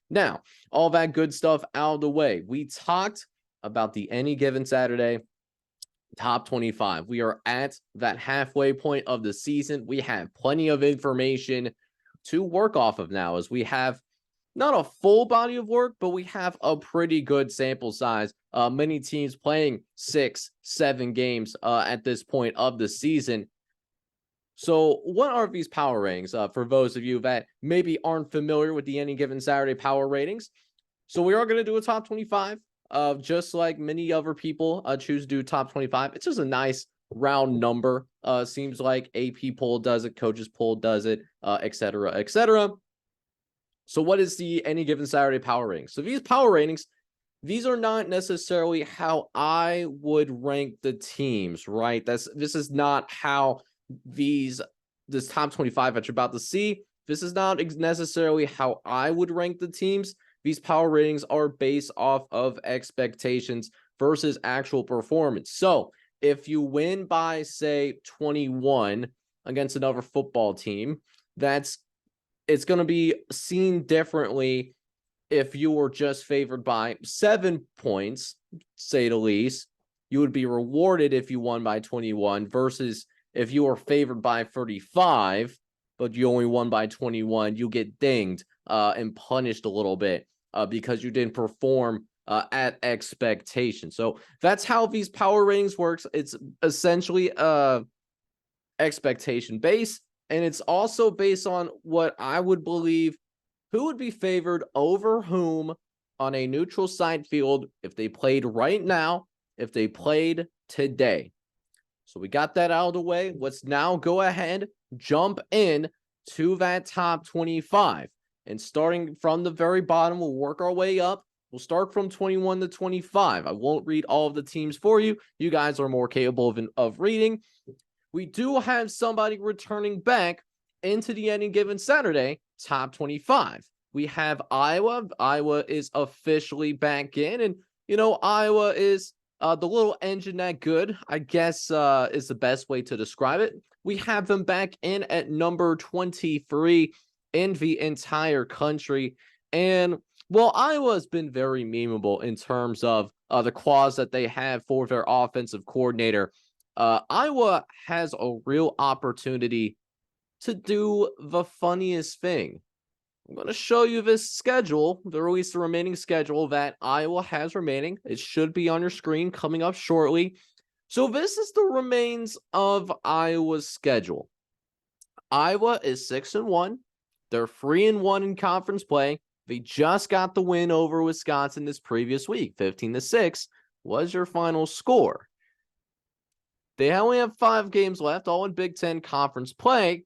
Now, all that good stuff out of the way. We talked about the Any Given Saturday top 25. We are at that halfway point of the season. We have plenty of information to work off of now, as we have not a full body of work, but we have a pretty good sample size. Many teams playing 6, 7 games at this point of the season. So, what are these power ratings for those of you that maybe aren't familiar with the Any Given Saturday power ratings? So, we are going to do a top 25. Just like many other people choose to do top 25. It's just a nice round number. Seems like AP poll does it, coaches poll does it, etc., etc. So, what is the Any Given Saturday power ratings? So, these power ratings, these are not necessarily how I would rank the teams, right? This is not how this top 25 that you're about to see. This is not necessarily how I would rank the teams. These power ratings are based off of expectations versus actual performance. So if you win by, say, 21 against another football team, it's going to be seen differently if you were just favored by 7 points, say the least. You would be rewarded if you won by 21 versus if you were favored by 35, but you only won by 21, you get dinged and punished a little bit because you didn't perform at expectation. So that's how these power ratings works. It's essentially expectation based, and it's also based on what I would believe who would be favored over whom on a neutral site field if they played right now, if they played today. So we got that out of the way. Let's now go ahead, jump in to that top 25. And starting from the very bottom, we'll work our way up. We'll start from 21 to 25. I won't read all of the teams for you. You guys are more capable of reading. We do have somebody returning back into the Any Given Saturday top 25. We have Iowa. Iowa is officially back in. And, Iowa is the little engine that good, I guess, is the best way to describe it. We have them back in at number 23 in the entire country. And, well, Iowa's been very memeable in terms of the clause that they have for their offensive coordinator. Iowa has a real opportunity to do the funniest thing. I'm going to show you this schedule, the remaining schedule that Iowa has remaining. It should be on your screen coming up shortly. So this is the remains of Iowa's schedule. Iowa is 6-1. They're 3-1 in conference play. They just got the win over Wisconsin this previous week. 15-6 was your final score. They only have 5 games left, all in Big Ten conference play.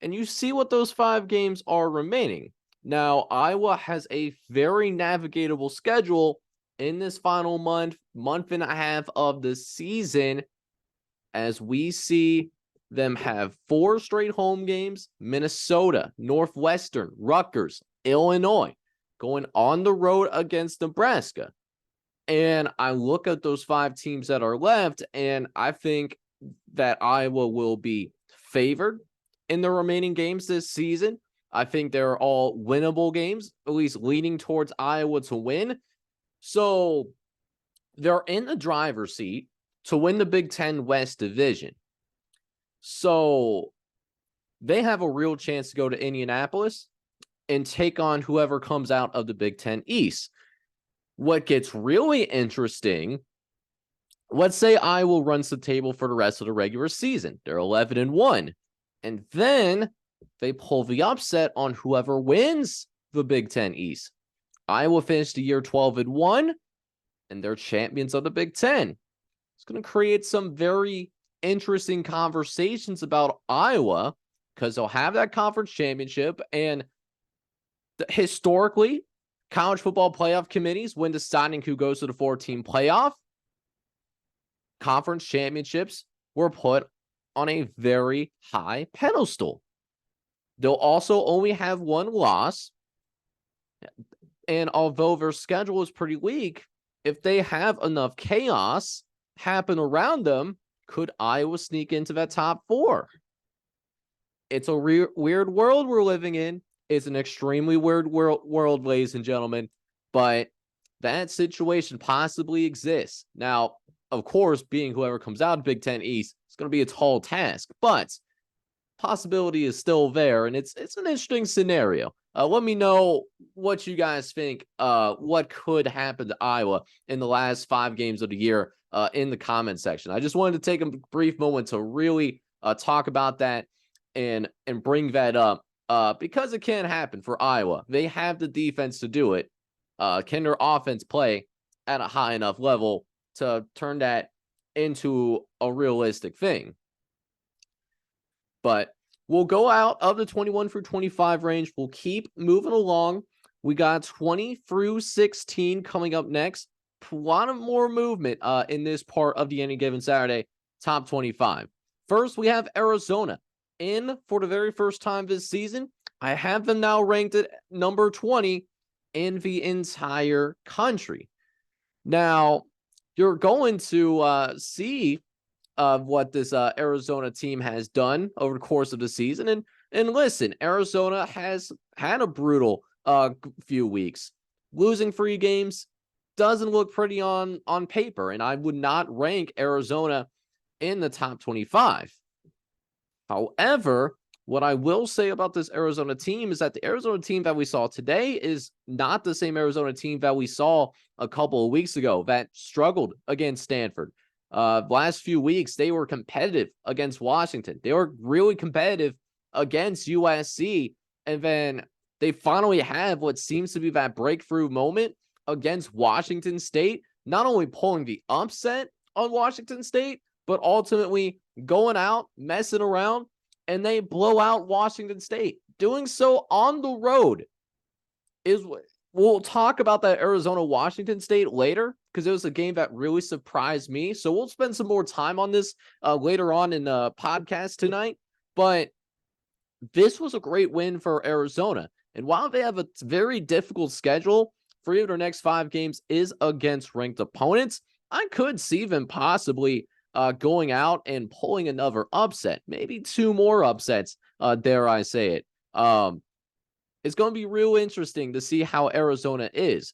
And you see what those 5 games are remaining. Now, Iowa has a very navigatable schedule in this final month and a half of the season, as we see them have 4 straight home games: Minnesota, Northwestern, Rutgers, Illinois, going on the road against Nebraska. And I look at those 5 teams that are left, and I think that Iowa will be favored in the remaining games this season. I think they're all winnable games, at least leaning towards Iowa to win. So they're in the driver's seat to win the Big Ten West Division. So they have a real chance to go to Indianapolis and take on whoever comes out of the Big Ten East. What gets really interesting, let's say Iowa runs the table for the rest of the regular season. They're 11-1. And then they pull the upset on whoever wins the Big Ten East. Iowa finished the year 12-1, and they're champions of the Big Ten. It's going to create some very interesting conversations about Iowa because they'll have that conference championship. And historically, college football playoff committees, when deciding who goes to the 4-team playoff, conference championships were put on a very high pedestal. They'll also only have 1 loss. And although their schedule is pretty weak, if they have enough chaos happen around them, could Iowa sneak into that top 4? It's a weird world we're living in. It's an extremely weird world, ladies and gentlemen, but that situation possibly exists. Now, of course, being whoever comes out of Big Ten East, it's going to be a tall task, but possibility is still there, and it's an interesting scenario. Let me know what you guys think. What could happen to Iowa in the last 5 games of the year in the comment section. I just wanted to take a brief moment to really talk about that and bring that up because it can happen for Iowa. They have the defense to do it. Can their offense play at a high enough level to turn that into a realistic thing? But we'll go out of the 21 through 25 range. We'll keep moving along. We got 20 through 16 coming up next. A lot of more movement in this part of the Any Given Saturday top 25. First, we have Arizona in for the very first time this season. I have them now ranked at number 20 in the entire country. Now, you're going to see what this Arizona team has done over the course of the season. And listen, Arizona has had a brutal few weeks. Losing 3 games doesn't look pretty on paper, and I would not rank Arizona in the top 25. However, what I will say about this Arizona team is that the Arizona team that we saw today is not the same Arizona team that we saw a couple of weeks ago that struggled against Stanford. Last few weeks, they were competitive against Washington. They were really competitive against USC. And then they finally have what seems to be that breakthrough moment against Washington State, not only pulling the upset on Washington State, but ultimately going out, messing around, and they blow out Washington State. Doing so on the road is what we'll talk about that Arizona-Washington State later, because it was a game that really surprised me. So we'll spend some more time on this later on in the podcast tonight. But this was a great win for Arizona. And while they have a very difficult schedule, 3 of their next 5 games is against ranked opponents. I could see them possibly going out and pulling another upset, maybe 2 more upsets, dare I say it. It's going to be real interesting to see how Arizona is.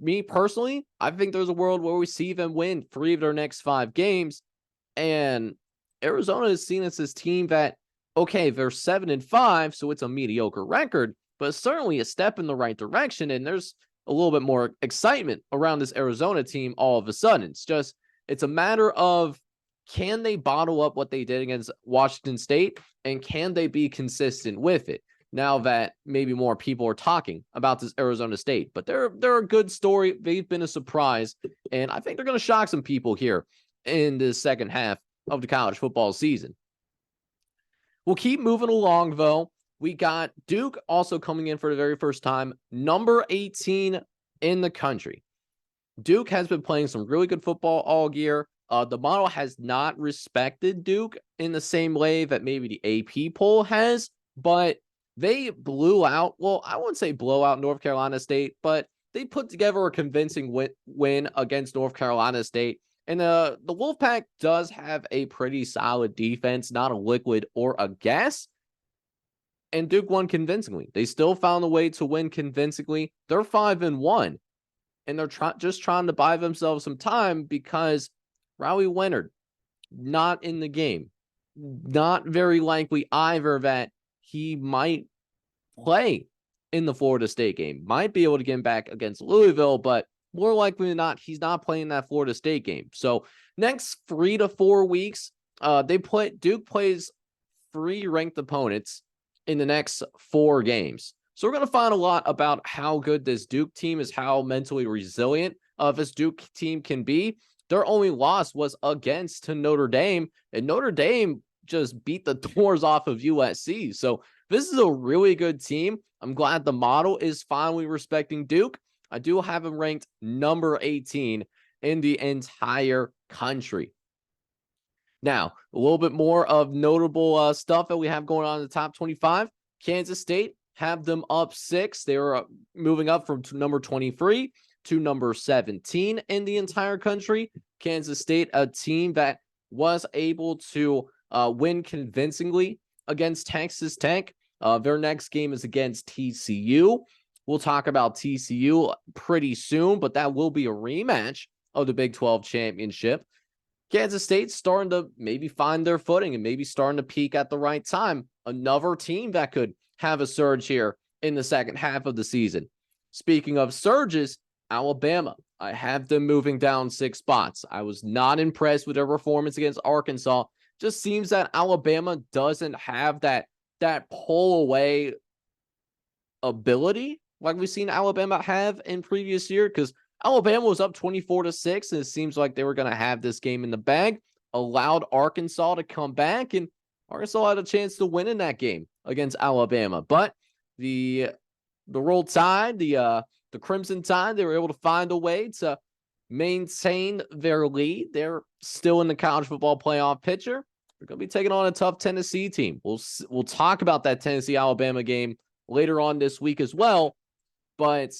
Me personally, I think there's a world where we see them win 3 of their next 5 games. And Arizona is seen as this team that, okay, they're 7-5, so it's a mediocre record, but it's certainly a step in the right direction. And there's a little bit more excitement around this Arizona team all of a sudden. It's a matter of, can they bottle up what they did against Washington State, and can they be consistent with it? Now that maybe more people are talking about this Arizona State, but they're a good story. They've been a surprise, and I think they're going to shock some people here in the second half of the college football season. We'll keep moving along, though. We got Duke also coming in for the very first time, number 18 in the country. Duke has been playing some really good football all year. The model has not respected Duke in the same way that maybe the AP poll has, but they blew out, well, I wouldn't say blow out North Carolina State, but they put together a convincing win against North Carolina State. And the Wolfpack does have a pretty solid defense, not a liquid or a gas. And Duke won convincingly. They still found a way to win convincingly. They're 5-1. And they're just trying to buy themselves some time because Rowie Leonard, not in the game. Not very likely either that he might play in the Florida State game. Might be able to get him back against Louisville, but more likely than not, he's not playing that Florida State game. So next 3 to 4 weeks, Duke plays 3 ranked opponents in the next 4 games. So we're going to find a lot about how good this Duke team is, how mentally resilient this Duke team can be. Their only loss was against Notre Dame, and Notre Dame just beat the doors off of USC. So this is a really good team. I'm glad the model is finally respecting Duke. I do have them ranked number 18 in the entire country. Now, a little bit more of notable stuff that we have going on in the top 25. Kansas State have them up 6. They were moving up from number 23 to number 17 in the entire country. Kansas State, a team that was able to win convincingly against Texas Tech. Their next game is against TCU. We'll talk about TCU pretty soon, but that will be a rematch of the Big 12 championship. Kansas State's starting to maybe find their footing and maybe starting to peak at the right time. Another team that could have a surge here in the second half of the season. Speaking of surges, Alabama. I have them moving down 6 spots. I was not impressed with their performance against Arkansas. Just seems that Alabama doesn't have that pull away ability like we've seen Alabama have in previous year, because Alabama was up 24-6, and it seems like they were going to have this game in the bag, allowed Arkansas to come back, and Arkansas had a chance to win in that game against Alabama. But the Roll Tide, the Crimson Tide, they were able to find a way to maintain their lead. They're still in the college football playoff picture. They're going to be taking on a tough Tennessee team. We'll talk about that Tennessee-Alabama game later on this week as well. But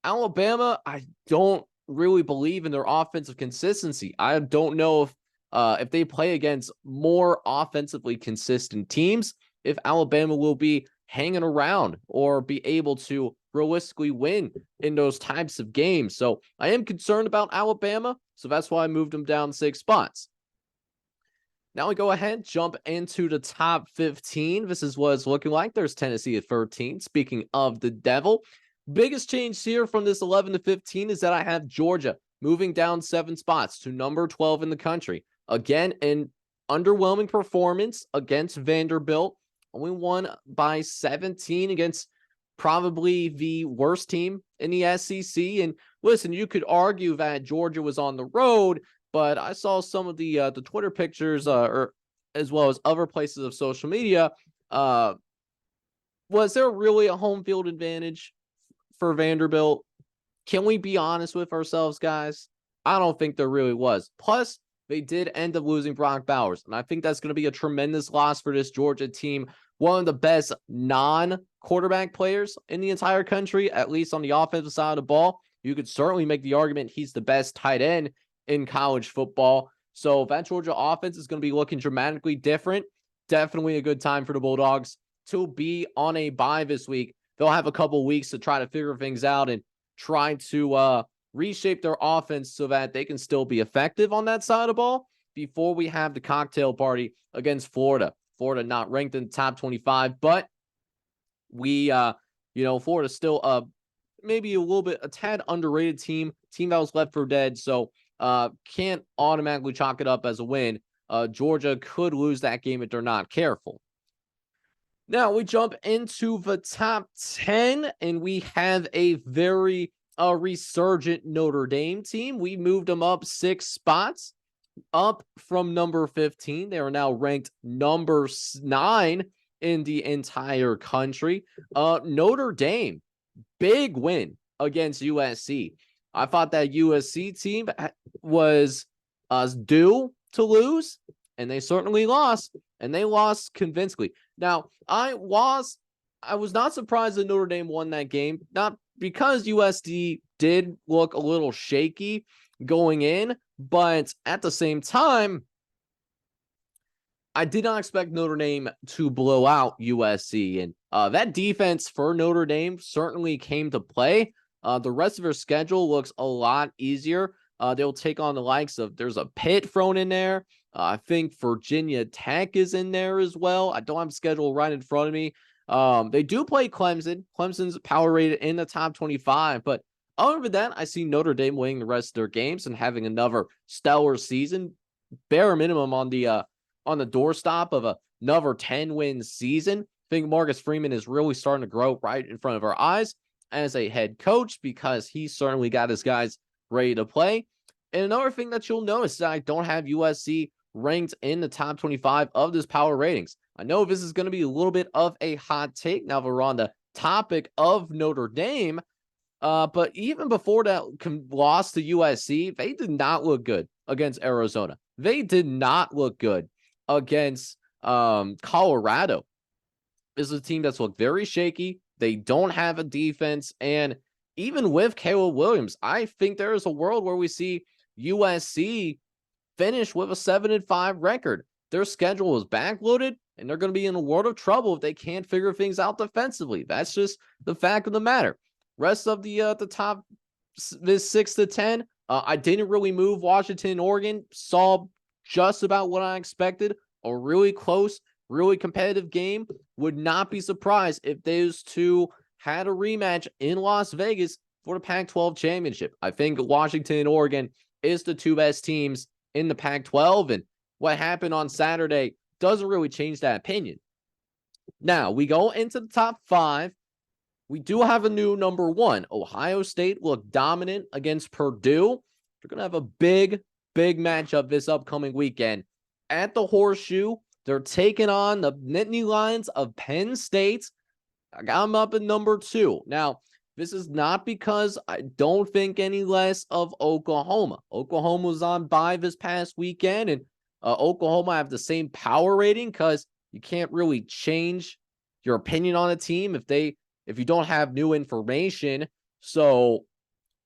Alabama, I don't really believe in their offensive consistency. I don't know if they play against more offensively consistent teams, if Alabama will be hanging around or be able to realistically win in those types of games. So I am concerned about Alabama, so that's why I moved them down 6 spots. Now we go ahead, jump into the top 15. This is what it's looking like. There's Tennessee at 13. Speaking of the devil, biggest change here from this 11 to 15 is that I have Georgia moving down 7 spots to number 12 in the country. Again, an underwhelming performance against Vanderbilt. Only won by 17 against probably the worst team in the SEC. And listen, you could argue that Georgia was on the road, but I saw some of the Twitter pictures, or as well as other places of social media. Was there really a home field advantage for Vanderbilt? Can we be honest with ourselves, guys? I don't think there really was. Plus, they did end up losing Brock Bowers, and I think that's going to be a tremendous loss for this Georgia team. One of the best non-quarterback players in the entire country, at least on the offensive side of the ball. You could certainly make the argument he's the best tight end in college football. So that Georgia offense is going to be looking dramatically different. Definitely a good time for the Bulldogs to be on a bye this week. They'll have a couple weeks to try to figure things out and try to reshape their offense so that they can still be effective on that side of the ball before we have the cocktail party against Florida. Florida not ranked in the top 25, but we, Florida's still maybe a tad underrated team that was left for dead. So can't automatically chalk it up as a win. Georgia could lose that game if they're not careful. Now we jump into the top 10, and we have a very resurgent Notre Dame team. We moved them up 6 spots, up from number 15. They are now ranked number 9 in the entire country. Notre Dame, big win against USC. I thought that USC team was due to lose, and they certainly lost, and they lost convincingly. Now, I was not surprised that Notre Dame won that game, not because USC did look a little shaky going in, but at the same time, I did not expect Notre Dame to blow out USC, and that defense for Notre Dame certainly came to play. The rest of their schedule looks a lot easier. They'll take on the likes of, there's a Pitt thrown in there. I think Virginia Tech is in there as well. I don't have a schedule right in front of me. They do play Clemson. Clemson's power rated in the top 25, but other than that, I see Notre Dame winning the rest of their games and having another stellar season, bare minimum on the doorstop of another 10-win season. I think Marcus Freeman is really starting to grow right in front of our eyes as a head coach, because he certainly got his guys ready to play. And another thing that you'll notice is that I don't have USC ranked in the top 25 of this power ratings. I know this is going to be a little bit of a hot take now that we're on the topic of Notre Dame, but even before that loss to USC, they did not look good against Arizona. They did not look good against Colorado. This is a team that's looked very shaky. They don't have a defense, and even with Caleb Williams, I think there is a world where we see USC finish with a 7-5 record. Their schedule is backloaded, and they're going to be in a world of trouble if they can't figure things out defensively. That's just the fact of the matter. Rest of the top this 6 to 10, I didn't really move Washington and Oregon. Saw just about what I expected. A really close, really competitive game. Would not be surprised if those two had a rematch in Las Vegas for the Pac-12 championship. I think Washington and Oregon is the two best teams in the Pac-12, and what happened on Saturday doesn't really change that opinion. Now, we go into the top 5. We do have a new number 1. Ohio State looked dominant against Purdue. They're going to have a big matchup this upcoming weekend at the Horseshoe. They're taking on the Nittany Lions of Penn State. I got them up at number 2. Now, this is not because I don't think any less of Oklahoma. Oklahoma was on bye this past weekend, and Oklahoma have the same power rating because you can't really change your opinion on a team if you don't have new information. So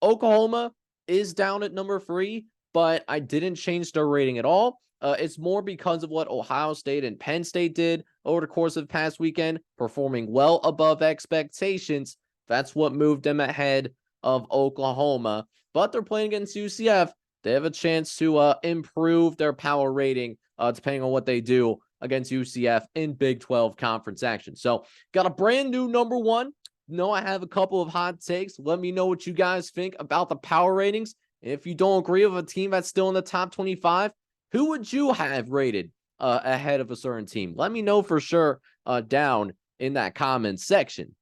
Oklahoma is down at number 3, but I didn't change their rating at all. It's more because of what Ohio State and Penn State did over the course of the past weekend, performing well above expectations. That's what moved them ahead of Oklahoma. But they're playing against UCF. They have a chance to improve their power rating depending on what they do against UCF in Big 12 conference action. So got a brand new number 1. I have a couple of hot takes. Let me know what you guys think about the power ratings. If you don't agree with a team that's still in the top 25, who would you have rated ahead of a certain team? Let me know for sure down in that comment section.